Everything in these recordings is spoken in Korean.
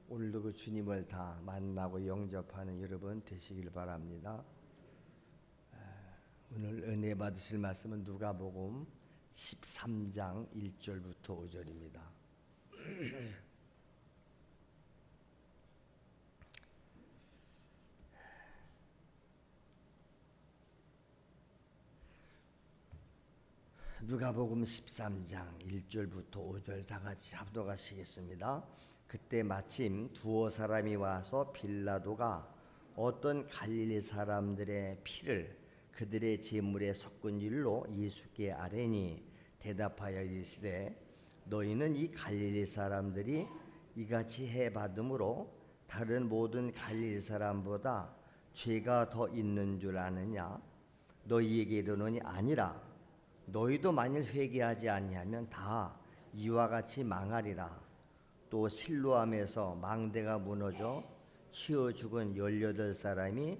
오늘도 그 주님을 다 만나고 영접하는 여러분 되시길 바랍니다. 오늘 은혜 받으실 말씀은 누가복음 13장 1절부터 5절입니다. 누가복음 13장 1절부터 5절 다 같이 합독하시겠습니다. 그때 마침 두어 사람이 와서 빌라도가 어떤 갈릴리 사람들의 피를 그들의 제물에 섞은 일로 예수께 아뢰니 대답하여 이르시되 너희는 이 갈릴리 사람들이 이같이 해받음으로 다른 모든 갈릴리 사람보다 죄가 더 있는 줄 아느냐? 너희에게 이르노니 아니라 너희도 만일 회개하지 아니하면 다 이와 같이 망하리라. 또 실로암에서 망대가 무너져 치어 죽은 18사람이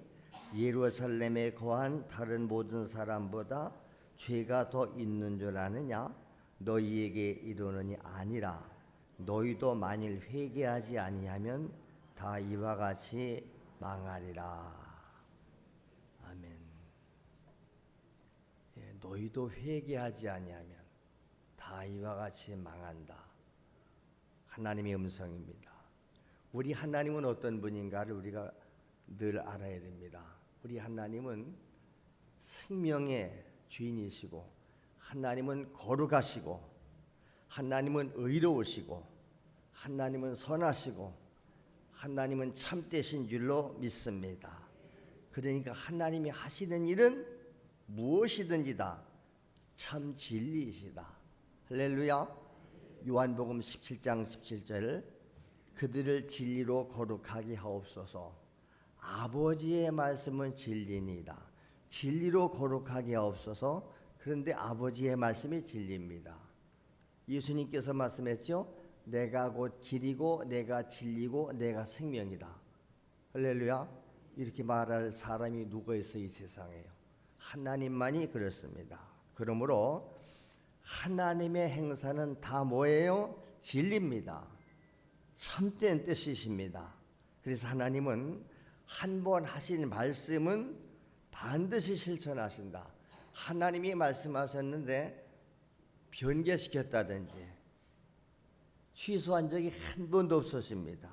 예루살렘에 거한 다른 모든 사람보다 죄가 더 있는 줄 아느냐? 너희에게 이르노니 아니라 너희도 만일 회개하지 아니하면 다 이와 같이 망하리라. 아멘. 너희도 회개하지 아니하면 다 이와 같이 망한다. 하나님의 음성입니다. 우리 하나님은 어떤 분인가를 우리가 늘 알아야 됩니다. 우리 하나님은 생명의 주인이시고, 하나님은 거룩하시고, 하나님은 의로우시고, 하나님은 선하시고, 하나님은 참되신 줄로 믿습니다. 그러니까 하나님이 하시는 일은 무엇이든지 다 참 진리이시다. 할렐루야. 요한복음 17장 17절 그들을 진리로 거룩하게 하옵소서. 아버지의 말씀은 진리니이다. 진리로 거룩하게 하옵소서. 그런데 아버지의 말씀이 진리입니다. 예수님께서 말씀했죠. 내가 곧 길이고 내가 진리고 내가 생명이다. 할렐루야. 이렇게 말할 사람이 누가 있어 이 세상에요? 하나님만이 그렇습니다. 그러므로 하나님의 행사는 다 뭐예요? 진리입니다. 참된 뜻이십니다. 그래서 하나님은 한 번 하신 말씀은 반드시 실천하신다. 하나님이 말씀하셨는데 변개시켰다든지 취소한 적이 한 번도 없으십니다.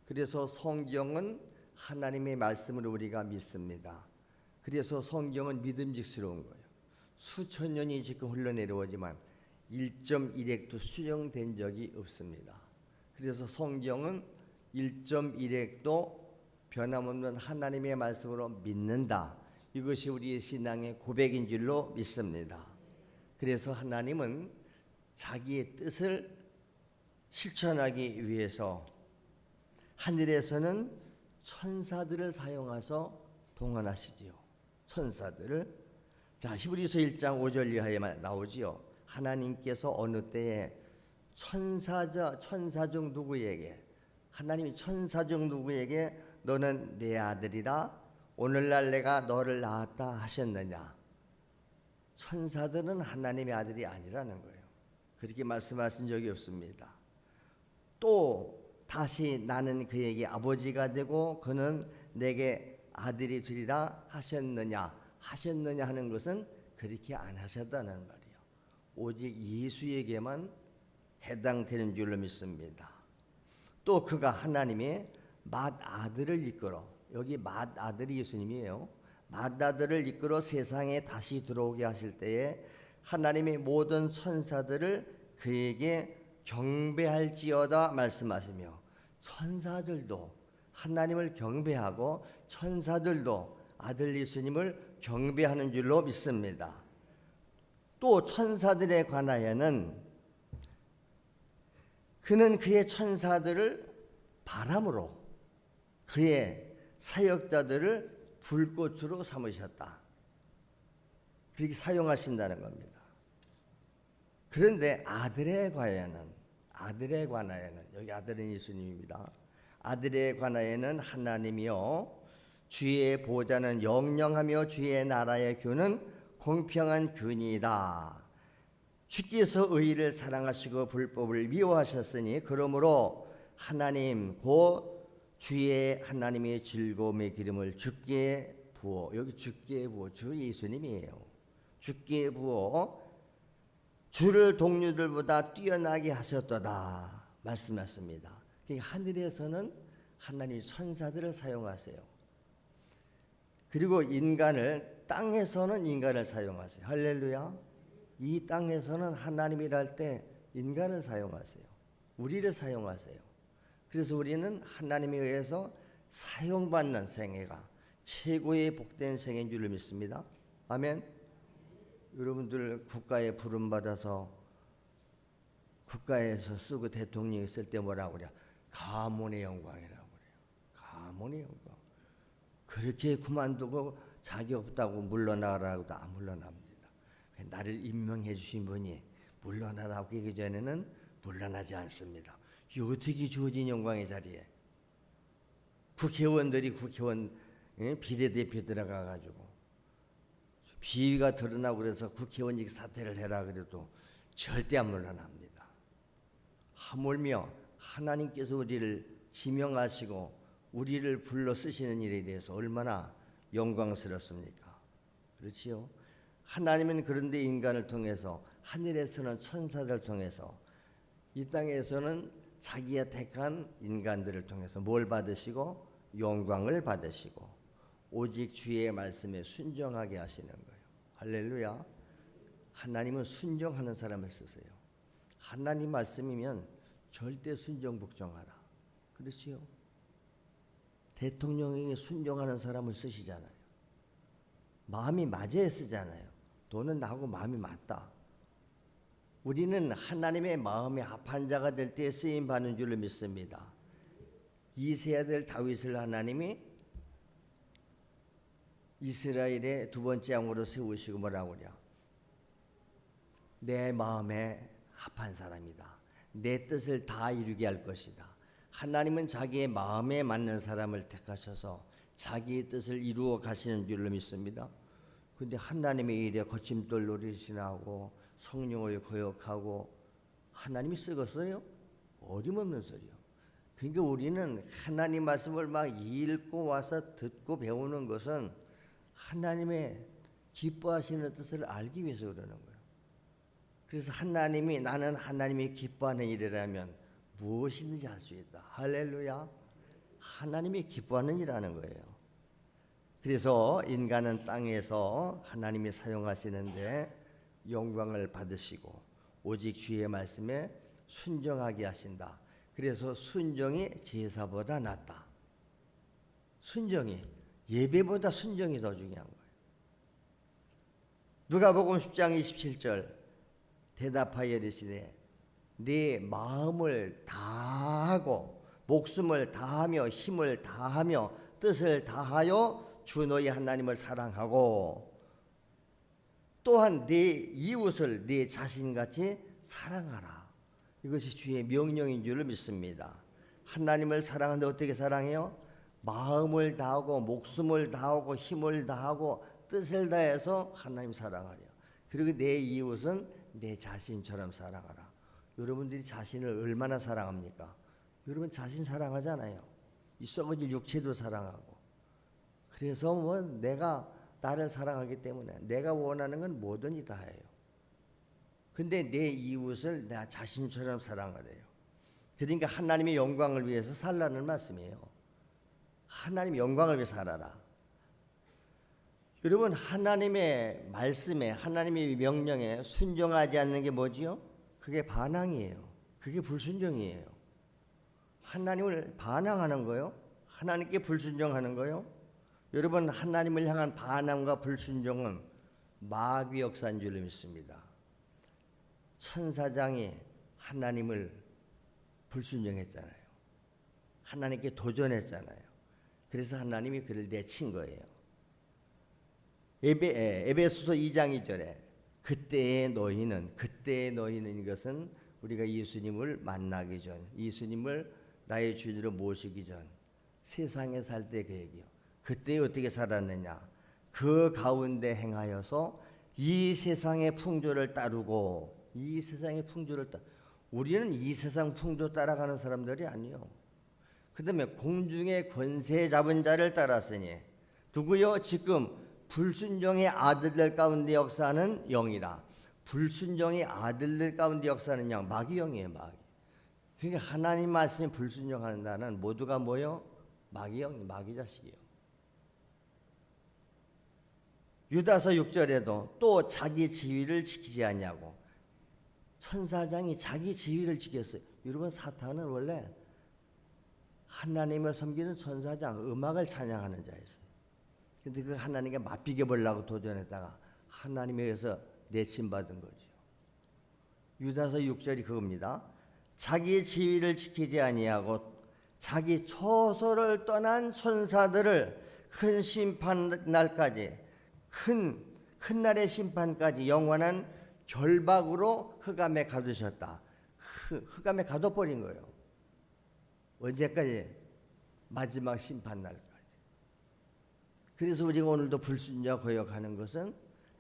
그래서 성경은 하나님의 말씀을 우리가 믿습니다. 그래서 성경은 믿음직스러운 거예요. 수천 년이 지금 흘러내려오지만 1.1핵도 수정된 적이 없습니다. 그래서 성경은 1.1핵도 변함없는 하나님의 말씀으로 믿는다. 이것이 우리의 신앙의 고백인 줄로 믿습니다. 그래서 하나님은 자기의 뜻을 실천하기 위해서 하늘에서는 천사들을 사용해서 동원하시지요. 천사들을. 자, 히브리서 1장 5절 이하에 나오지요. 하나님께서 어느 때에 천사 중 누구에게, 하나님이 천사 중 누구에게 너는 내 아들이라 오늘날 내가 너를 낳았다 하셨느냐? 천사들은 하나님의 아들이 아니라는 거예요. 그렇게 말씀하신 적이 없습니다. 또 다시 나는 그에게 아버지가 되고 그는 내게 아들이 되리라 하셨느냐 하는 것은 그렇게 안 하셨다는 말이에요. 오직 예수에게만 해당되는 줄로 믿습니다. 또 그가 하나님의 맏아들을 이끌어, 여기 맏아들이 예수님이에요. 맏아들을 이끌어 세상에 다시 들어오게 하실 때에 하나님의 모든 천사들을 그에게 경배할지어다 말씀하시며, 천사들도 하나님을 경배하고 천사들도 아들 예수님을 경배하는 줄로 믿습니다. 또 천사들에 관하여는 그는 그의 천사들을 바람으로 그의 사역자들을 불꽃으로 삼으셨다. 그렇게 사용하신다는 겁니다. 그런데 아들에 관하여는 여기 아들은 예수님입니다. 아들에 관하여는 하나님이요 주의 보좌는 영영하며 주의 나라의 규는 공평한 규니이다. 주께서 의를 사랑하시고 불법을 미워하셨으니 그러므로 하나님 곧 주의 하나님의 즐거움의 기름을 주께 부어. 여기 주께 부어 주 예수님이에요. 주께 부어 주를 동료들보다 뛰어나게 하셨도다 말씀하십니다. 하늘에서는 하나님이 천사들을 사용하세요. 그리고 인간을 땅에서는 인간을 사용하세요. 할렐루야. 이 땅에서는 하나님이랄 때 인간을 사용하세요. 우리를 사용하세요. 그래서 우리는 하나님에 의해서 사용받는 생애가 최고의 복된 생애인 줄을 믿습니다. 아멘. 여러분들 국가에 부름받아서 국가에서 쓰고 대통령이 있을 때 뭐라고 그래요? 가문의 영광이라고 그래요. 가문의 영광. 그렇게 그만두고 자격 없다고 물러나라고도 안 물러납니다. 나를 임명해 주신 분이 물러나라고 얘기 전에는 물러나지 않습니다. 이 어떻게 주어진 영광의 자리에 국회의원들이 국회의원 비례대표 들어가가지고 비위가 드러나고 그래서 국회의원직 사퇴를 해라 그래도 절대 안 물러납니다. 하물며 하나님께서 우리를 지명하시고 우리를 불러 쓰시는 일에 대해서 얼마나 영광스럽습니까? 그렇지요? 하나님은 그런데 인간을 통해서 하늘에서는 천사들을 통해서 이 땅에서는 자기가 택한 인간들을 통해서 뭘 받으시고 영광을 받으시고 오직 주의 말씀에 순종하게 하시는 거예요. 할렐루야. 하나님은 순종하는 사람을 쓰세요. 하나님 말씀이면 절대 순종 복종하라. 그렇지요? 대통령에게 순종하는 사람을 쓰시잖아요. 마음이 맞아야 쓰잖아요. 너는 나하고 마음이 맞다. 우리는 하나님의 마음에 합한 자가 될 때 쓰임 받는 줄로 믿습니다. 이세야 될 다윗을 하나님이 이스라엘의 두 번째 왕으로 세우시고 뭐라고 그래요? 내 마음에 합한 사람이다. 내 뜻을 다 이루게 할 것이다. 하나님은 자기의 마음에 맞는 사람을 택하셔서 자기의 뜻을 이루어 가시는 줄로 믿습니다. 그런데 하나님의 일에 거침돌 노릇이나 하고 성령을 거역하고 하나님이 쓰겠어요? 어림없는 소리요. 그러니까 우리는 하나님 말씀을 막 읽고 와서 듣고 배우는 것은 하나님의 기뻐하시는 뜻을 알기 위해서 그러는 거예요. 그래서 하나님이 나는 하나님이 기뻐하는 일이라면 무엇이든지 할 수 있다. 할렐루야. 하나님이 기뻐하는 일하는 거예요. 그래서 인간은 땅에서 하나님이 사용하시는데 영광을 받으시고 오직 주의 말씀에 순종하게 하신다. 그래서 순종이 제사보다 낫다. 순종이 예배보다 순종이 더 중요한 거예요. 누가복음 10장 27절 대답하여 이르시되 네 마음을 다하고 목숨을 다하며 힘을 다하며 뜻을 다하여 주 너희 하나님을 사랑하고 또한 네 이웃을 네 자신같이 사랑하라. 이것이 주의 명령인 줄을 믿습니다. 하나님을 사랑하는데 어떻게 사랑해요? 마음을 다하고 목숨을 다하고 힘을 다하고 뜻을 다해서 하나님 사랑하래요. 그리고 내 이웃은 내 자신처럼 사랑하라. 여러분들이 자신을 얼마나 사랑합니까? 여러분 자신 사랑하잖아요. 이 썩어질 육체도 사랑하고. 그래서 뭐 내가 나를 사랑하기 때문에 내가 원하는 건 뭐든지 다 해요. 근데 내 이웃을 나 자신처럼 사랑하래요. 그러니까 하나님의 영광을 위해서 살라는 말씀이에요. 하나님의 영광을 위해서 살아라. 여러분 하나님의 말씀에 하나님의 명령에 순종하지 않는 게 뭐지요? 그게 반항이에요. 그게 불순종이에요. 하나님을 반항하는 거요. 하나님께 불순종하는 거요. 여러분 하나님을 향한 반항과 불순종은 마귀 역사인 줄로 믿습니다. 천사장이 하나님을 불순종했잖아요. 하나님께 도전했잖아요. 그래서 하나님이 그를 내친 거예요. 에베소서 2장 2절에 그때의 너희는 이것은 우리가 예수님을 만나기 전, 예수님을 나의 주인으로 모시기 전 세상에 살 때 그 얘기요. 그때 어떻게 살았느냐? 그 가운데 행하여서 이 세상의 풍조를 따르고 이 세상의 풍조를 우리는 이 세상 풍조 따라가는 사람들이 아니요. 그 다음에 공중의 권세 잡은 자를 따랐으니 누구요? 지금 불순종의 아들들 가운데 역사하는 영이라. 불순종의 아들들 가운데 역사하는 영, 마귀 영이에요. 마귀. 그러니까 하나님 말씀에 불순종하는 자는 모두가 뭐요? 마귀 영이, 마귀 자식이요. 유다서 6절에도 또 자기 지위를 지키지 않냐고. 천사장이 자기 지위를 지켰어요. 여러분, 사탄은 원래 하나님을 섬기는 천사장, 음악을 찬양하는 자였어요. 근데 그 하나님께 맞비겨 보려고 도전했다가 하나님에 의해서 내침받은 거죠. 유다서 6절이 그겁니다. 자기 지위를 지키지 아니하고 자기 처소를 떠난 천사들을 큰 심판 날까지, 큰 날의 심판까지 영원한 결박으로 흑암에 가두셨다. 흑암에 가둬버린 거예요. 언제까지? 마지막 심판 날까지. 그래서 우리가 오늘도 불순종 거역하는 것은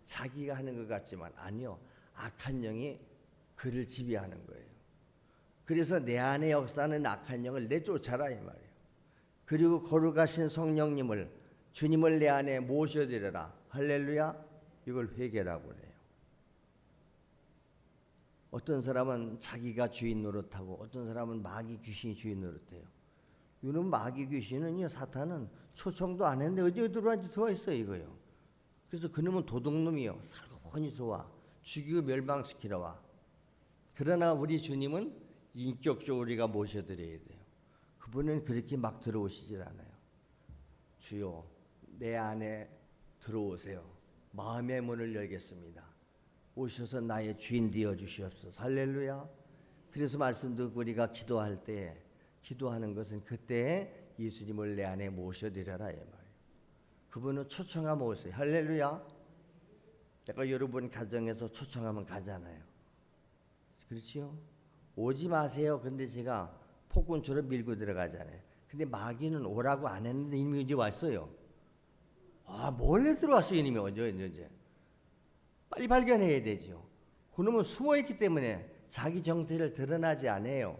자기가 하는 것 같지만 아니요. 악한 영이 그를 지배하는 거예요. 그래서 내 안에 역사하는 악한 영을 내쫓아라 이 말이에요. 그리고 거룩하신 성령님을, 주님을 내 안에 모셔드려라. 할렐루야. 이걸 회개라고 해요. 어떤 사람은 자기가 주인 노릇하고 어떤 사람은 마귀 귀신이 주인 노릇해요. 이놈 마귀 귀신은요, 사탄은 초청도 안 했는데 어디에 들어왔는지 들어와 있어요 이거요. 그래서 그놈은 도둑놈이요. 살고번이 쏘아 죽이고 멸망시키러 와. 그러나 우리 주님은 인격적으로 우리가 모셔드려야 돼요. 그분은 그렇게 막 들어오시질 않아요. 주여 내 안에 들어오세요. 마음의 문을 열겠습니다. 오셔서 나의 주인 되어 주시옵소서. 할렐루야. 그래서 말씀 듣고 우리가 기도할 때, 기도하는 것은 그때 예수님을 내 안에 모셔드려라 이 말이에요. 그분은 초청하면 오세요. 할렐루야. 내가 여러분 가정에서 초청하면 가잖아요. 그렇지요? 오지 마세요. 근데 제가 폭군처럼 밀고 들어가잖아요. 근데 마귀는 오라고 안 했는데 이미 이제 왔어요. 아, 몰래 들어왔어요 이님이. 언제 빨리 발견해야 되죠. 그놈은 숨어있기 때문에 자기 정체를 드러나지 않아요.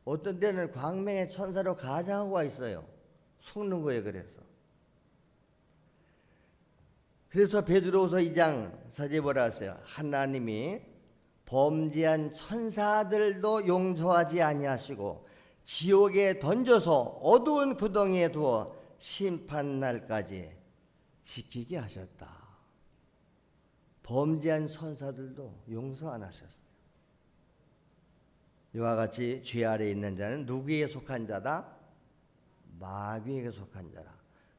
어떤 때는 광명의 천사로 가장하고 와 있어요. 속는 거예요. 그래서 베드로후서 2장 4절에 뭐라 하세요? 하나님이 범죄한 천사들도 용서하지 아니하시고 지옥에 던져서 어두운 구덩이에 두어 심판날까지 지키게 하셨다. 범죄한 천사들도 용서 안 하셨어요. 이와 같이 죄 아래에 있는 자는 누구에게 속한 자다? 마귀에게 속한 자라.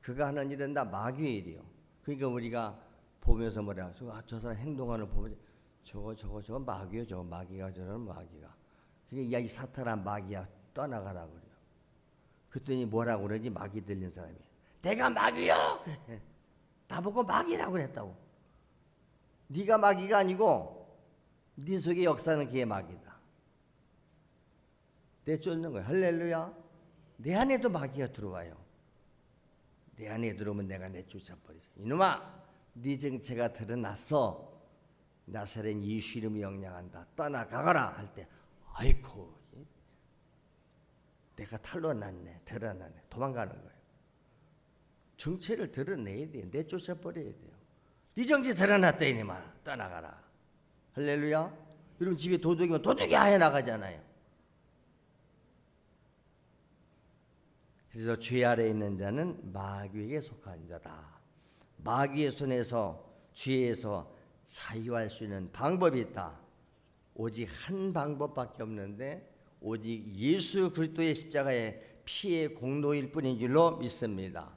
그가 하는 일은 다 마귀의 일이요. 그러니까 우리가 보면서 뭐라 하죠? 아, 저 사람 행동하는 거 보면 저거 마귀요. 저거 마귀가 저러는 마귀가. 그게 야, 이 사탄한 마귀야. 떠나가라 그래요. 그랬더니 뭐라고 그러지? 마귀 들린 사람이. 내가 마귀요. 나보고 마귀라고 그랬다고. 네가 마귀가 아니고 네 속에 역사는 그게 마귀다. 내쫓는 거야. 할렐루야. 내 안에도 마귀가 들어와요. 내 안에 들어오면 내가 내쫓아버리죠. 이놈아, 네 정체가 드러났어. 나사렛 예수 이름을 영량한다. 떠나가거라 할 때, 아이고, 내가 탈로 났네, 드러났네. 도망가는 거예요. 정체를 드러내야 돼요. 내쫓아버려야 돼요. 네 정체 드러났다 이놈아, 떠나가라. 할렐루야. 여러분 집에 도둑이면 도둑이 아예 나가잖아요. 그래서 죄 아래에 있는 자는 마귀에게 속한 자다. 마귀의 손에서, 죄에서 자유할 수 있는 방법이 있다. 오직 한 방법밖에 없는데 오직 예수 그리스도의 십자가의 피의 공로일 뿐인 줄로 믿습니다.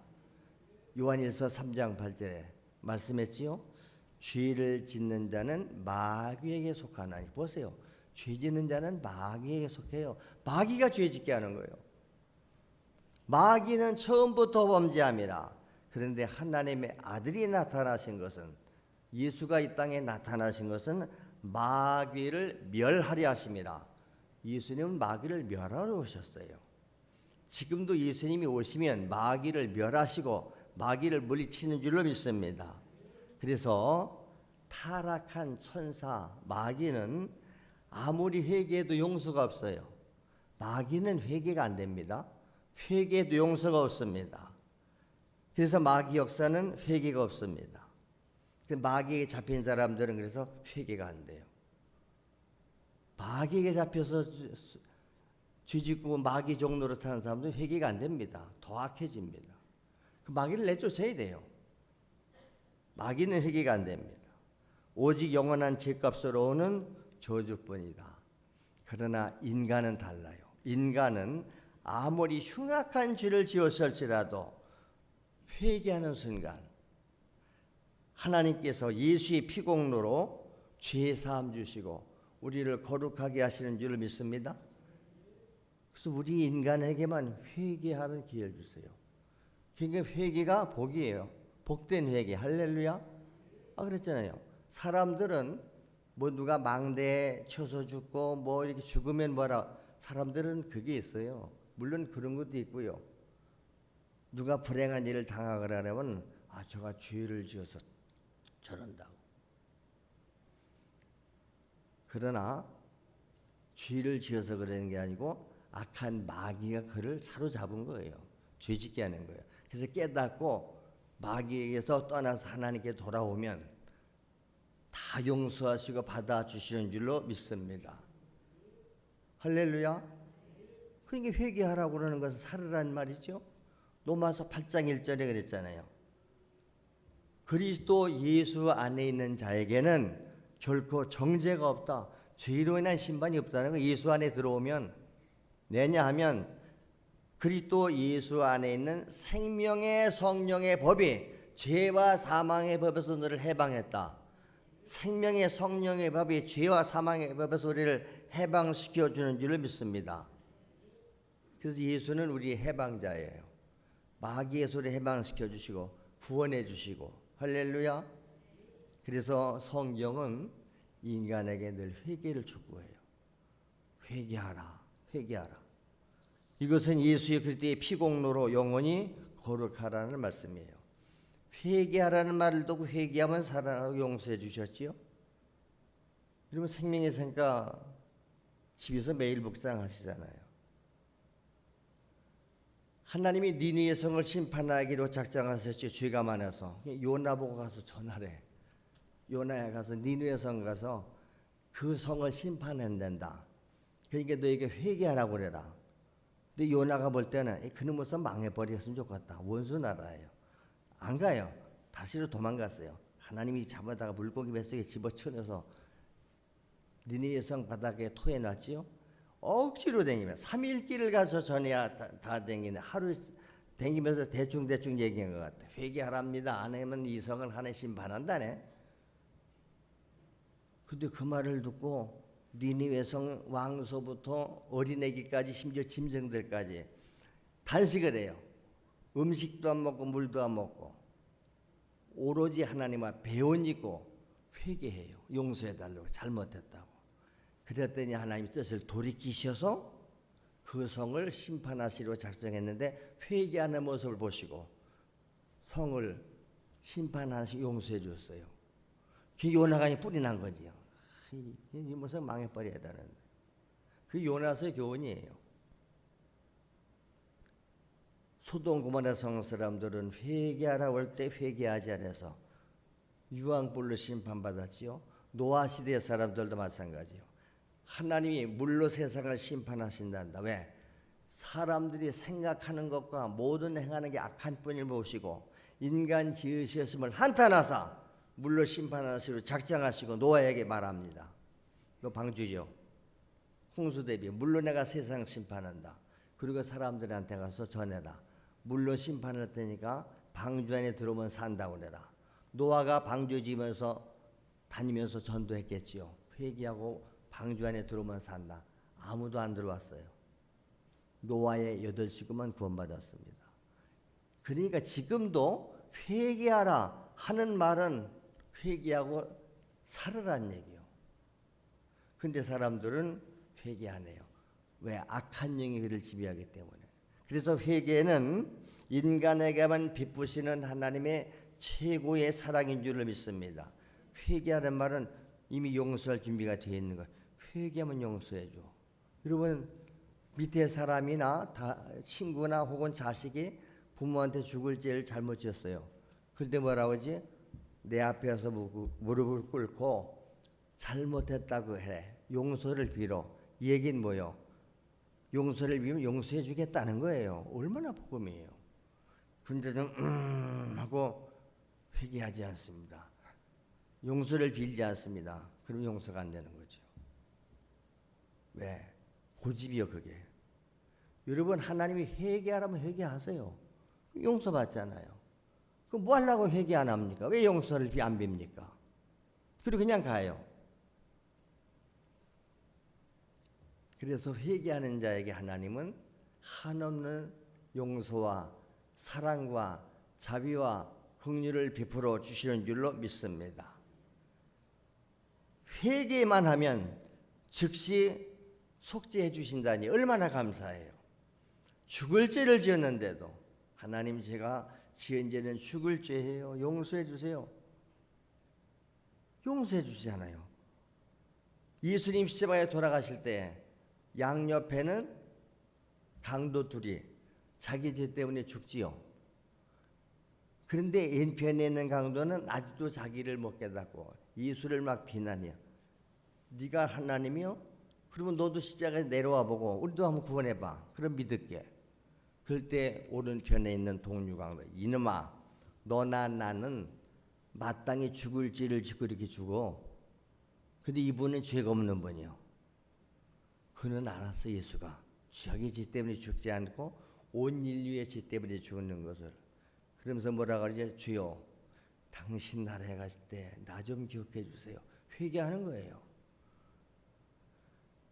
요한일서 3장 8절에 말씀했지요. 죄를 짓는 자는 마귀에게 속하나니. 보세요. 죄 짓는 자는 마귀에게 속해요. 마귀가 죄 짓게 하는 거예요. 마귀는 처음부터 범죄함이라. 그런데 하나님의 아들이 나타나신 것은, 예수가 이 땅에 나타나신 것은 마귀를 멸하려 하심이라. 예수님은 마귀를 멸하러 오셨어요. 지금도 예수님이 오시면 마귀를 멸하시고 마귀를 물리치는 줄로 믿습니다. 그래서 타락한 천사 마귀는 아무리 회개해도 용서가 없어요. 마귀는 회개가 안 됩니다. 회개해도 용서가 없습니다. 그래서 마귀 역사는 회개가 없습니다. 마귀에 잡힌 사람들은 그래서 회개가 안 돼요. 마귀에게 잡혀서 쥐짓고 마귀 종로로 타는 사람들은 회개가 안 됩니다. 더 악해집니다. 그 마귀를 내쫓아야 돼요. 마귀는 회개가 안 됩니다. 오직 영원한 죄값으로 오는 저주뿐이다. 그러나 인간은 달라요. 인간은 아무리 흉악한 죄를 지었을지라도 회개하는 순간 하나님께서 예수의 피공로로 죄 사함 주시고 우리를 거룩하게 하시는 줄 믿습니다. 그래서 우리 인간에게만 회개하는 기회를 주세요. 그러니까 회개가 복이에요. 복된 회개. 할렐루야. 그랬잖아요. 사람들은 뭐 누가 망대에 쳐서 죽고 뭐 이렇게 죽으면 뭐라, 사람들은 그게 있어요. 물론 그런 것도 있고요. 누가 불행한 일을 당하거나 하면 저가 죄를 지어서 저런다고. 그러나 죄를 지어서 그러는 게 아니고 악한 마귀가 그를 사로잡은 거예요. 죄짓게 하는 거예요. 그래서 깨닫고 마귀에게서 떠나서 하나님께 돌아오면 다 용서하시고 받아주시는 줄로 믿습니다. 할렐루야. 그러니까 회개하라고 그러는 것은 살으란 말이죠. 로마서 8장 1절에 그랬잖아요. 그리스도 예수 안에 있는 자에게는 결코 정죄가 없다. 죄로 인한 심판이 없다는 거. 예수 안에 들어오면 왜냐하면 그리스도 예수 안에 있는 생명의 성령의 법이 죄와 사망의 법에서 너를 해방했다. 생명의 성령의 법이 죄와 사망의 법에서 우리를 해방시켜주는 줄을 믿습니다. 그래서 예수는 우리의 해방자예요. 마귀의 소리 해방시켜 주시고 구원해 주시고. 할렐루야. 그래서 성경은 인간에게 늘 회개를 촉구해요. 회개하라, 회개하라. 이것은 예수의 그리스도의 피공로로 영원히 거룩하라는 말씀이에요. 회개하라는 말을 듣고 회개하면 사랑하고 용서해 주셨지요. 여러분 생명의 생가 집에서 매일 묵상하시잖아요. 하나님이 니느웨 성을 심판하기로 작정하셨죠. 죄가 많아서. 요나 보고 가서 전하래. 요나야 가서 니느웨 성 가서 그 성을 심판한단다. 그러니까 너에게 회개하라고 그래라. 근데 요나가 볼 때는 그놈의 성 망해버렸으면 좋겠다. 원수 나라예요. 안 가요. 다시로 도망갔어요. 하나님이 잡아다가 물고기 뱃속에 집어쳐넣어서 니느웨 성 바닥에 토해놨지요. 억지로 댕기면 3일 길을 가서 전해야 다 댕기네. 하루 댕기면서 대충 얘기한 것 같아. 회개하랍니다. 안 하면 이 성을 하나님 심판한다네. 근데 그 말을 듣고 니느웨 성 왕소부터 어린애기까지 심지어 짐승들까지 단식을 해요. 음식도 안 먹고 물도 안 먹고 오로지 하나님 앞에 배원짓고 회개해요. 용서해달라고. 잘못했다고. 그랬더니 하나님의 뜻을 돌이키셔서 그 성을 심판하시려 작정했는데 회개하는 모습을 보시고 성을 심판하시고 용서해 줬어요. 그 요나가 뿔이 난 거지요. 이 모습 망해버려야 되는데. 그 요나서의 교훈이에요. 소돔 고모라 성 사람들은 회개하라고 할 때 회개하지 않아서 유황불로 심판받았지요. 노아 시대의 사람들도 마찬가지요. 하나님이 물로 세상을 심판하신단다. 왜? 사람들이 생각하는 것과 모든 행하는 게 악한 뿐을 모시고 인간 지으셨음을 한탄하사 물로 심판하시고 작정하시고 노아에게 말합니다. 너 방주죠. 홍수 대비 물로 내가 세상 심판한다. 그리고 사람들한테 가서 전해라. 물로 심판할 테니까 방주 안에 들어오면 산다고 그래라. 노아가 방주 지면서 다니면서 전도했겠지요. 회개하고 방주 안에 들어오면 산다. 아무도 안 들어왔어요. 노아의 8식구만 구원받았습니다. 그러니까 지금도 회개하라 하는 말은 회개하고 살으란 얘기요. 근데 사람들은 회개 안 해요. 왜? 악한 영이 그를 지배하기 때문에. 그래서 회개는 인간에게만 베푸시는 하나님의 최고의 사랑인 줄을 믿습니다. 회개하는 말은 이미 용서할 준비가 되어 있는 거예요. 회개하면 용서해 줘. 여러분 밑에 사람이나 친구나 혹은 자식이 부모한테 죽을 죄를 잘못 지었어요. 그런데 뭐라고 하지? 내 앞에서 무릎을 꿇고 잘못했다고 해. 용서를 빌어. 이 얘기는 뭐요? 용서를 빌면 용서해 주겠다는 거예요. 얼마나 복음이에요. 근데도 하고 회개하지 않습니다. 용서를 빌지 않습니다. 그럼 용서가 안 되는 거죠. 왜? 고집이요 그게. 여러분 하나님이 회개하라면 회개하세요. 용서받잖아요. 그럼 뭐 하려고 회개 안 합니까? 왜 용서를 안 빕니까? 그리고 그냥 가요. 그래서 회개하는 자에게 하나님은 한없는 용서와 사랑과 자비와 긍휼을 베풀어 주시는 줄로 믿습니다. 회개만 하면 즉시 속죄해 주신다니 얼마나 감사해요. 죽을 죄를 지었는데도 하나님 제가 지은 죄는 죽을 죄예요. 용서해 주세요. 용서해 주시잖아요. 예수님 십자가에 돌아가실 때 양옆에는 강도 둘이 자기 죄 때문에 죽지요. 그런데 왼편에 있는 강도는 아직도 자기를 못 깨닫고 예수를 막 비난해요. 네가 하나님이요? 그러면 너도 십자가에 내려와 보고 우리도 한번 구원해봐. 그럼 믿을게. 그럴 때 오른편에 있는 동류강도 이놈아 너나 나는 마땅히 죽을 죄를 짓고 이렇게 죽어. 근데 이분은 죄가 없는 분이요. 그는 알았어. 예수가 자기 죄 때문에 죽지 않고 온 인류의 죄 때문에 죽는 것을. 그러면서 뭐라 그러지? 주여 당신 나라에 갔을 때 나 좀 기억해 주세요. 회개하는 거예요.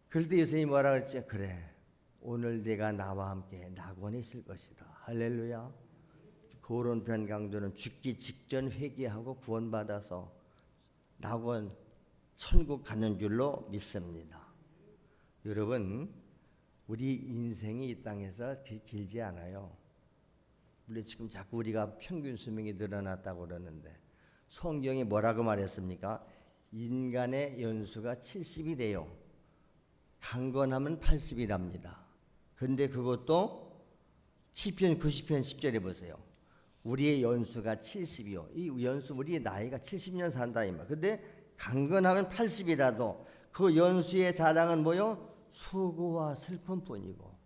그럴 때 예수님이 뭐라 그랬지? 그래 오늘 내가 나와 함께 낙원에 있을 것이다. 할렐루야. 그 오른편 강도는 죽기 직전 회개하고 구원받아서 낙원 천국 가는 줄로 믿습니다. 여러분 우리 인생이 이 땅에서 길지 않아요. 물론 지금 자꾸 우리가 평균 수명이 늘어났다고 그러는데 성경이 뭐라고 말했습니까? 인간의 연수가 70이래요. 강건하면 80이랍니다. 그런데 그것도 시편 90편 10절에 보세요. 우리의 연수가 70이요. 이 연수 우리의 나이가 70년 산다 이 말. 근데 강건하면 80이라도 그 연수의 자랑은 뭐요? 수고와 슬픔뿐이고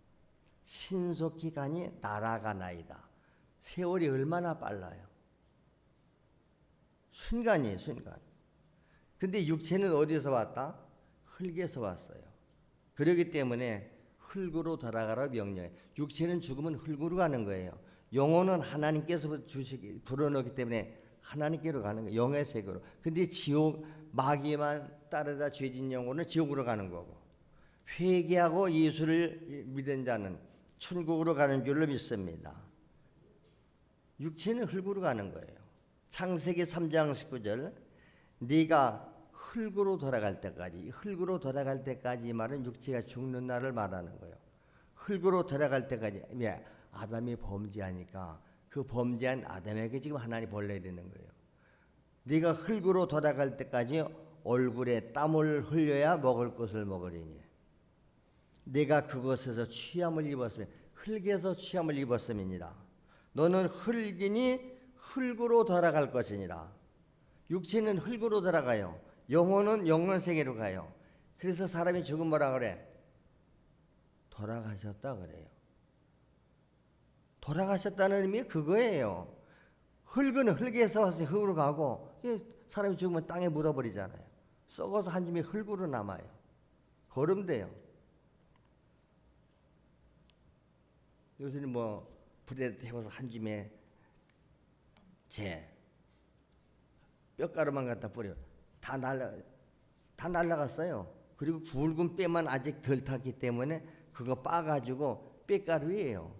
신속히 가니 날아가나이다. 세월이 얼마나 빨라요. 순간이에요. 순간. 근데 육체는 어디서 왔다? 흙에서 왔어요. 그렇기 때문에 흙으로 돌아가라 명령해. 육체는 죽으면 흙으로 가는 거예요. 영혼은 하나님께서 불어넣기 때문에 하나님께로 가는 거예요. 영의 세계로. 근데 지옥 마귀만 따르다 죄진 영혼은 지옥으로 가는 거고 회개하고 예수를 믿은 자는 천국으로 가는 줄로 믿습니다. 육체는 흙으로 가는 거예요. 창세기 3장 19절 네가 흙으로 돌아갈 때까지 흙으로 돌아갈 때까지 이 말은 육체가 죽는 날을 말하는 거예요. 흙으로 돌아갈 때까지 왜? 아담이 범죄하니까 그 범죄한 아담에게 지금 하나님 벌 내리는 거예요. 네가 흙으로 돌아갈 때까지 얼굴에 땀을 흘려야 먹을 것을 먹으리니 네가 그것에서 취함을 입었으면 흙에서 취함을 입었음이니라. 너는 흙이니 흙으로 돌아갈 것이니라. 육체는 흙으로 돌아가요. 영혼은 영원 세계로 가요. 그래서 사람이 죽으면 뭐라 그래? 돌아가셨다 그래요. 돌아가셨다는 의미 그거예요. 흙은 흙에서 와서 흙으로 가고 사람이 죽으면 땅에 묻어버리잖아요. 썩어서 한 줌이 흙으로 남아요. 거름돼요. 요새는 뭐 불에 태워서 한 줌에 뼈가루만 갖다 뿌려 다 날라갔어요. 그리고 굵은 뼈만 아직 덜 탔기 때문에 그거 빠가지고 뼈가루예요.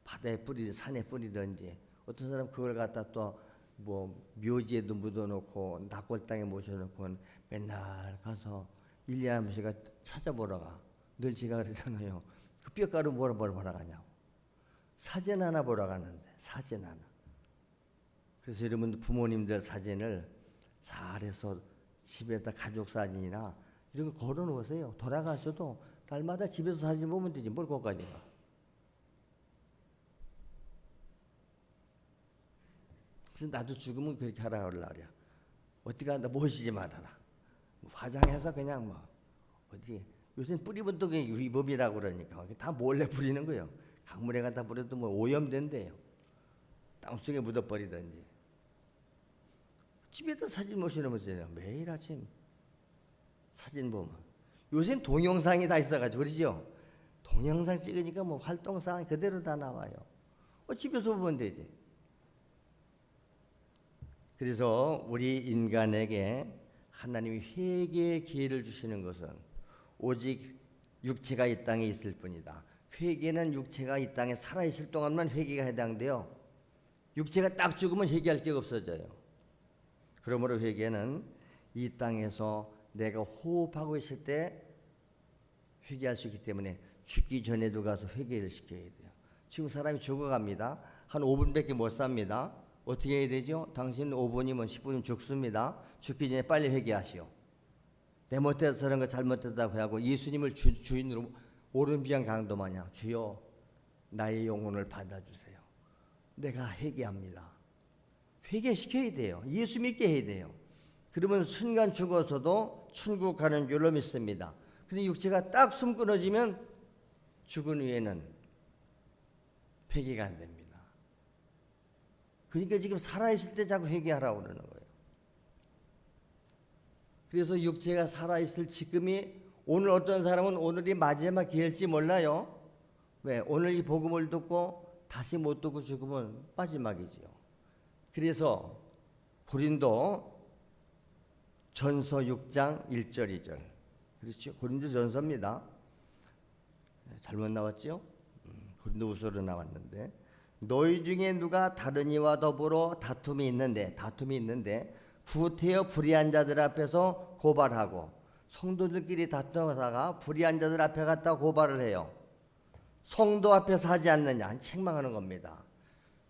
바다에 뿌리든 산에 뿌리든지. 어떤 사람 그걸 갖다 또 뭐 묘지에도 묻어놓고 낙골 땅에 모셔놓고 맨날 가서 1년에 한 번씩 찾아보러 가. 늘 제가 그러잖아요. 그 뼈가루 뭐라 보러 가냐고. 사진 하나 보러 가는데 사진 하나. 그래서 여러분 부모님들 사진을 잘해서 집에다 가족 사진이나 이런 거 걸어 놓으세요. 돌아가셔도 날마다 집에서 사진 보면 되지. 뭘 거기까지 가. 그래서 나도 죽으면 그렇게 하라 그러려. 어떻게 한다 모시지 말아라. 화장해서 그냥 뭐 어디 요새 뿌리면 또 위법이라고 그러니까 다 몰래 뿌리는 거예요. 강물에 갖다 뿌려도 뭐 오염된대요. 땅속에 묻어버리든지. 집에다 사진 모셔놓으면서 매일 아침 사진 보면 요새는 동영상이 다 있어가지고 그러죠. 동영상 찍으니까 뭐 활동상 그대로 다 나와요. 집에서 보면 되지. 그래서 우리 인간에게 하나님이 회개의 기회를 주시는 것은 오직 육체가 이 땅에 있을 뿐이다. 회개는 육체가 이 땅에 살아있을 동안만 회개가 해당돼요. 육체가 딱 죽으면 회개할 게 없어져요. 그러므로 회개는 이 땅에서 내가 호흡하고 있을 때 회개할 수 있기 때문에 죽기 전에도 가서 회개를 시켜야 돼요. 지금 사람이 죽어갑니다. 한 5분밖에 못 삽니다. 어떻게 해야 되죠? 당신 5분이면 10분이면 죽습니다. 죽기 전에 빨리 회개하시오. 내 못해서 저런 거 잘못했다고 하고 예수님을 주인으로 오른비양 강도 마냥 주여 나의 영혼을 받아주세요. 내가 회개합니다. 회개시켜야 돼요. 예수 믿게 해야 돼요. 그러면 순간 죽어서도 천국 가는 줄로 믿습니다. 근데 육체가 딱 숨 끊어지면 죽은 후에는 회개가 안 됩니다. 그러니까 지금 살아있을 때 자꾸 회개하라고 그러는 거예요. 그래서 육체가 살아있을 지금이 오늘 어떤 사람은 오늘이 마지막 기회일지 몰라요. 왜? 오늘 이 복음을 듣고 다시 못 듣고 죽으면 마지막이지요. 그래서 고린도 전서 6장 1절 2절 그렇죠? 고린도 전서입니다. 잘못 나왔죠? 고린도 후서로 나왔는데 너희 중에 누가 다른 이와 더불어 다툼이 있는데 구태여 불의한 자들 앞에서 고발하고 성도들끼리 다투다가 불의한 자들 앞에 갔다 고발을 해요. 성도 앞에서 하지 않느냐 책망하는 겁니다.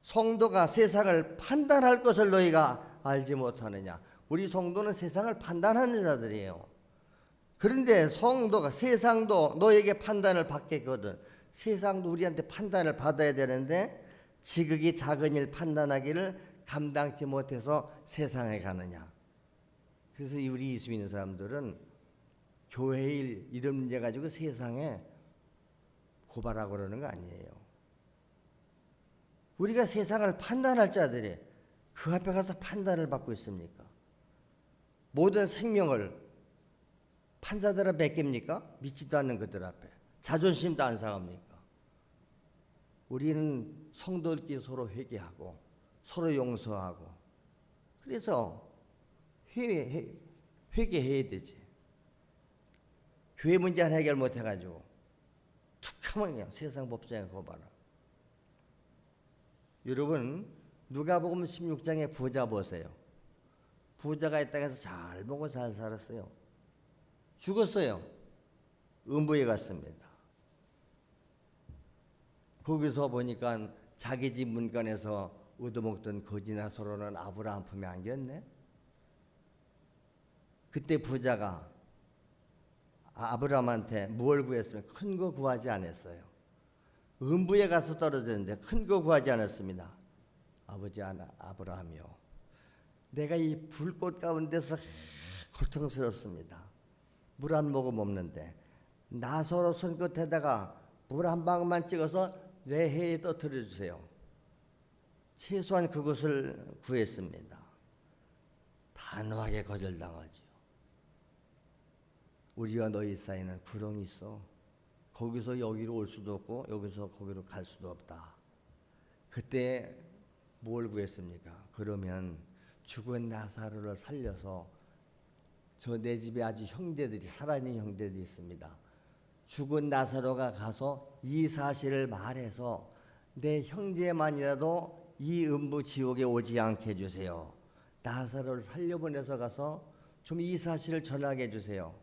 성도가 세상을 판단할 것을 너희가 알지 못하느냐. 우리 성도는 세상을 판단하는 자들이에요. 그런데 성도가 세상도 너에게 판단을 받겠거든. 세상도 우리한테 판단을 받아야 되는데 지극히 작은 일 판단하기를 감당치 못해서 세상에 가느냐. 그래서 우리 예수 믿는 사람들은 교회 일 이런 문제 가지고 세상에 고발하고 그러는 거 아니에요. 우리가 세상을 판단할 자들이 그 앞에 가서 판단을 받고 있습니까? 모든 생명을 판사들 앞에 맡깁니까? 믿지도 않는 그들 앞에. 자존심도 안 상합니까? 우리는 성도들끼리 서로 회개하고 서로 용서하고 그래서 회개해야 되지. 교회 문제 하나 해결 못 해가지고 툭 하면 그냥 세상 법정에 고발하고. 여러분 누가복음 16장에 부자 보세요. 부자가 이 땅에서 잘 먹고 잘 살았어요. 죽었어요. 음부에 갔습니다. 거기서 보니까 자기 집 문간에서 얻어먹던 거지나 소로는 아브라함 품에 안겼네. 그때 부자가 아브라함한테 뭘 구했으면 큰 거 구하지 않았어요. 음부에 가서 떨어졌는데 큰 거 구하지 않았습니다. 아버지 아브라함이요, 내가 이 불꽃 가운데서 고통스럽습니다. 물 한 모금 없는데 나서로 손끝에다가 물 한 방울만 찍어서 내 해에 떠들여 주세요. 최소한 그것을 구했습니다. 단호하게 거절당하지요. 우리와 너희 사이는 구렁이 있어. 거기서 여기로 올 수도 없고 여기서 거기로 갈 수도 없다. 그때 뭘 구했습니까? 그러면 죽은 나사로를 살려서 저 내 집에 아주 형제들이 살아있는 형제들이 있습니다. 죽은 나사로가 가서 이 사실을 말해서 내 형제만이라도 이 음부 지옥에 오지 않게 해주세요. 나사로를 살려보내서 가서 좀 이 사실을 전하게 해주세요.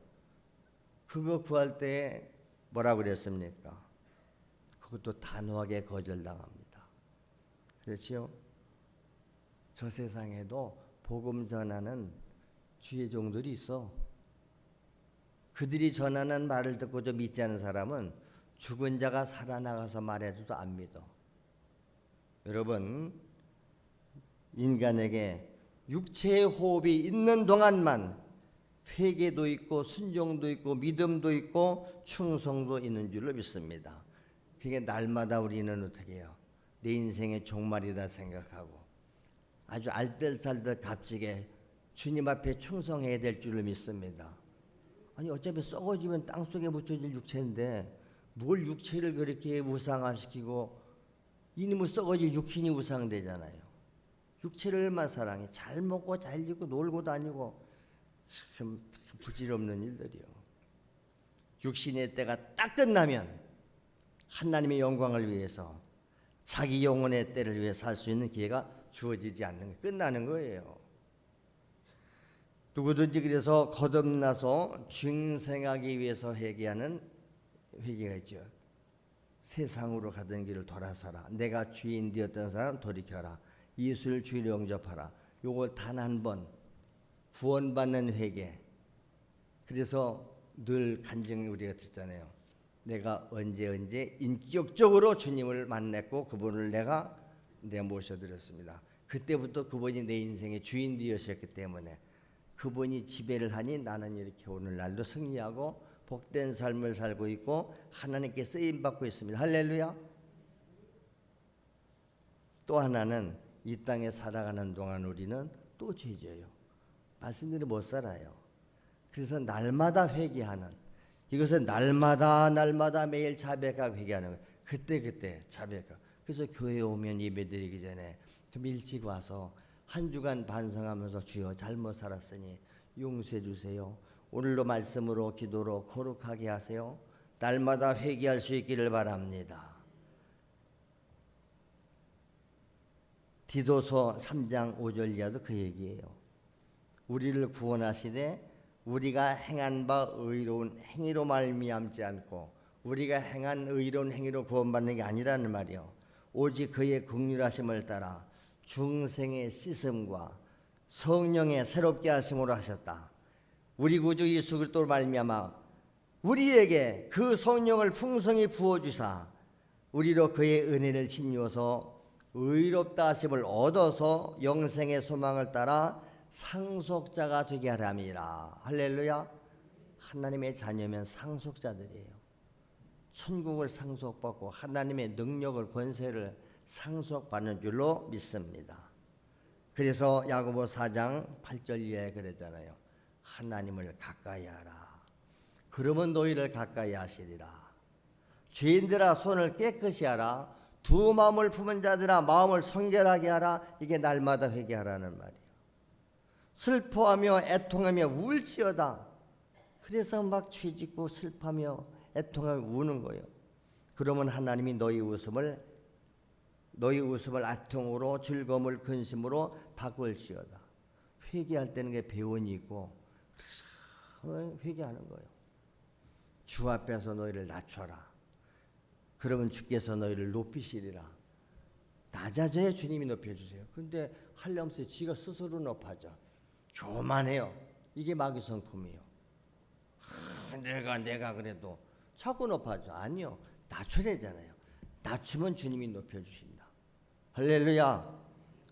그거 구할 때 뭐라고 그랬습니까? 그것도 단호하게 거절당합니다. 그렇지요? 저 세상에도 복음 전하는 주의 종들이 있어. 그들이 전하는 말을 듣고도 믿지 않는 사람은 죽은 자가 살아나가서 말해도 안 믿어. 여러분, 인간에게 육체의 호흡이 있는 동안만 회개도 있고 순종도 있고 믿음도 있고 충성도 있는 줄로 믿습니다. 그게 날마다 우리는 어떻게 해요? 내 인생의 종말이다 생각하고 아주 알뜰살뜰 값지게 주님 앞에 충성해야 될 줄로 믿습니다. 아니 어차피 썩어지면 땅속에 묻혀질 육체인데 뭘 육체를 그렇게 우상화시키고 이놈의 썩어질 육신이 우상되잖아요. 육체를 얼마나 사랑해. 잘 먹고 잘 입고 놀고 다니고 참 부질없는 일들이요. 육신의 때가 딱 끝나면 하나님의 영광을 위해서 자기 영혼의 때를 위해 살 수 있는 기회가 주어지지 않는 거예요. 끝나는 거예요. 누구든지 그래서 거듭나서 중생하기 위해서 회개하는 회개가 있죠. 세상으로 가던 길을 돌아서라. 내가 주인 되었던 사람 돌이켜라. 예수를 주인으로 영접하라. 요걸 단 한 번 구원받는 회개. 그래서 늘 간증 우리가 듣잖아요. 내가 언제 인격적으로 주님을 만났고 그분을 내가 모셔드렸습니다. 그때부터 그분이 내 인생의 주인 되셨기 때문에 그분이 지배를 하니 나는 이렇게 오늘날도 승리하고 복된 삶을 살고 있고 하나님께 쓰임받고 있습니다. 할렐루야. 또 하나는 이 땅에 살아가는 동안 우리는 또 죄져요. 말씀대로 못 살아요. 그래서 날마다 회개하는, 이것은 날마다 매일 자백하고 회개하는 거예요. 그때 자백하고. 그래서 교회에 오면 예배드리기 전에 좀 일찍 와서 한 주간 반성하면서 주여 잘못 살았으니 용서해 주세요. 오늘도 말씀으로 기도로 거룩하게 하세요. 날마다 회개할 수 있기를 바랍니다. 디도서 3장 5절 이하도 그 얘기예요. 우리를 구원하시되 우리가 행한 바 의로운 행위로 말미암지 않고 우리가 행한 의로운 행위로 구원받는 게 아니라는 말이요. 오직 그의 긍휼하심을 따라 중생의 씻음과 성령의 새롭게 하심으로 하셨다. 우리 구주 예수 그리스도로 말미암아 우리에게 그 성령을 풍성히 부어주사 우리로 그의 은혜를 힘입어서 의롭다 하심을 얻어서 영생의 소망을 따라 상속자가 되게 하람이라. 할렐루야. 하나님의 자녀면 상속자들이에요. 천국을 상속받고 하나님의 능력을 권세를 상속받는 줄로 믿습니다. 그래서 야고보 4장 8절 이하에 그랬잖아요. 하나님을 가까이 하라. 그러면 너희를 가까이 하시리라. 죄인들아 손을 깨끗이 하라. 두 마음을 품은 자들아 마음을 성결하게 하라. 이게 날마다 회개하라는 말이에요. 슬퍼하며 애통하며 울지어다. 그래서 막 죄짓고 슬퍼하며 애통하며 우는 거예요. 그러면 하나님이 너희 웃음을 아통으로 즐거움을 근심으로 바꿀지어다. 회개할 때는 게 배원이 있고 그래서 회개하는 거예요. 주 앞에서 너희를 낮춰라. 그러면 주께서 너희를 높이시리라. 낮아져야 주님이 높여주세요. 근데 하려면서 지가 스스로 높아져. 교만해요. 이게 마귀 성품이에요. 내가 그래도 자꾸 높아져. 아니요. 낮춰야 되잖아요. 낮추면 주님이 높여주신다. 할렐루야.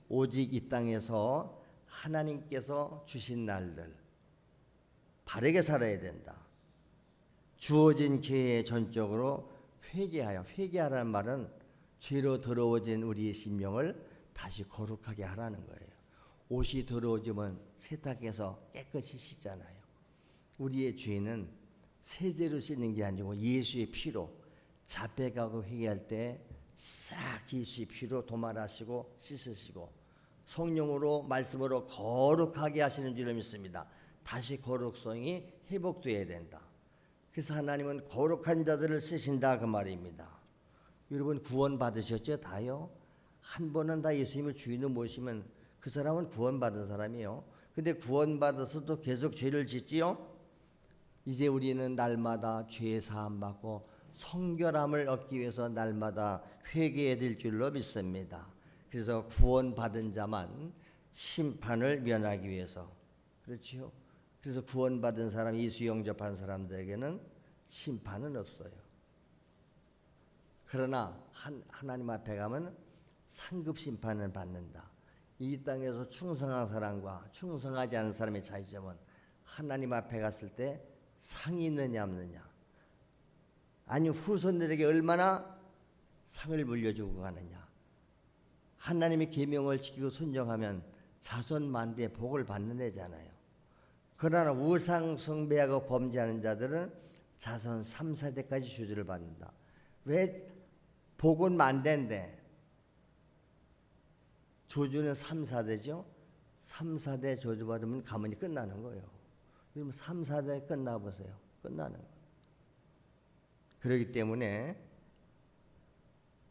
오직 이 땅에서 하나님께서 주신 날들 바르게 살아야 된다. 주어진 기회에 전적으로 회개하라는 말은 죄로 더러워진 우리의 심령을 다시 거룩하게 하라는 거예요. 옷이 더러워지면 세탁해서 깨끗이 씻잖아요. 우리의 죄는 세제로 씻는 게 아니고 예수의 피로 자백하고 회개할 때 싹 예수의 피로 도말하시고 씻으시고 성령으로 말씀으로 거룩하게 하시는 줄로 믿습니다. 다시 거룩성이 회복돼야 된다. 그래서 하나님은 거룩한 자들을 쓰신다 그 말입니다. 여러분 구원 받으셨죠? 다요? 한 번은 다 예수님을 주인으로 모시면 그 사람은 구원받은 사람이에요. 근데 구원받아서도 계속 죄를 짓지요? 이제 우리는 날마다 죄 사함 받고 성결함을 얻기 위해서 날마다 회개해야 될 줄로 믿습니다. 그래서 구원받은 자만 심판을 면하기 위해서 그렇지요? 그래서 구원받은 사람, 예수 영접한 사람들에게는 심판은 없어요. 그러나 하나님 앞에 가면 상급 심판을 받는다. 이 땅에서 충성한 사람과 충성하지 않은 사람의 차이점은 하나님 앞에 갔을 때 상이 있느냐 없느냐, 아니 후손들에게 얼마나 상을 물려주고 가느냐. 하나님의 계명을 지키고 순종하면 자손 만대의 복을 받는 애잖아요. 그러나 우상 숭배하고 범죄하는 자들은 자손 3, 4대까지 저주를 받는다. 왜? 복은 만대인데 저주는 3, 4대죠. 3, 4대 저주 받으면 가문이 끝나는 거예요. 그러면 3, 4대 끝나보세요. 끝나는 거예요. 그렇기 때문에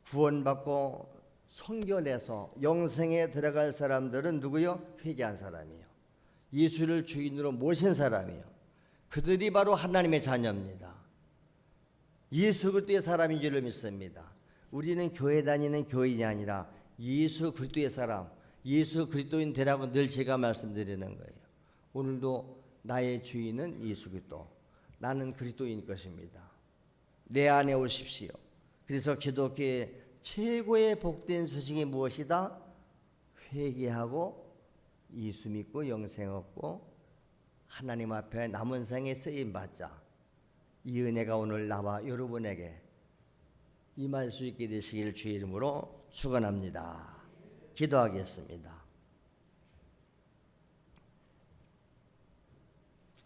구원받고 성결해서 영생에 들어갈 사람들은 누구요? 회개한 사람이요. 예수를 주인으로 모신 사람이요. 그들이 바로 하나님의 자녀입니다. 예수 그리스도의 사람인 줄을 믿습니다. 우리는 교회 다니는 교인이 아니라 예수 그리스도의 사람, 예수 그리스도인 되라고 늘 제가 말씀드리는 거예요. 오늘도 나의 주인은 예수 그리스도, 나는 그리스도인 것입니다. 내 안에 오십시오. 그래서 기독교의 최고의 복된 소식이 무엇이다? 회개하고 예수 믿고 영생 얻고 하나님 앞에 남은 생에 쓰임 받자. 이 은혜가 오늘 나와 여러분에게 임할 수 있게 되시길 주의 이름으로 축원합니다. 기도하겠습니다.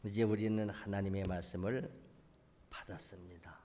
이제 우리는 하나님의 말씀을 받았습니다.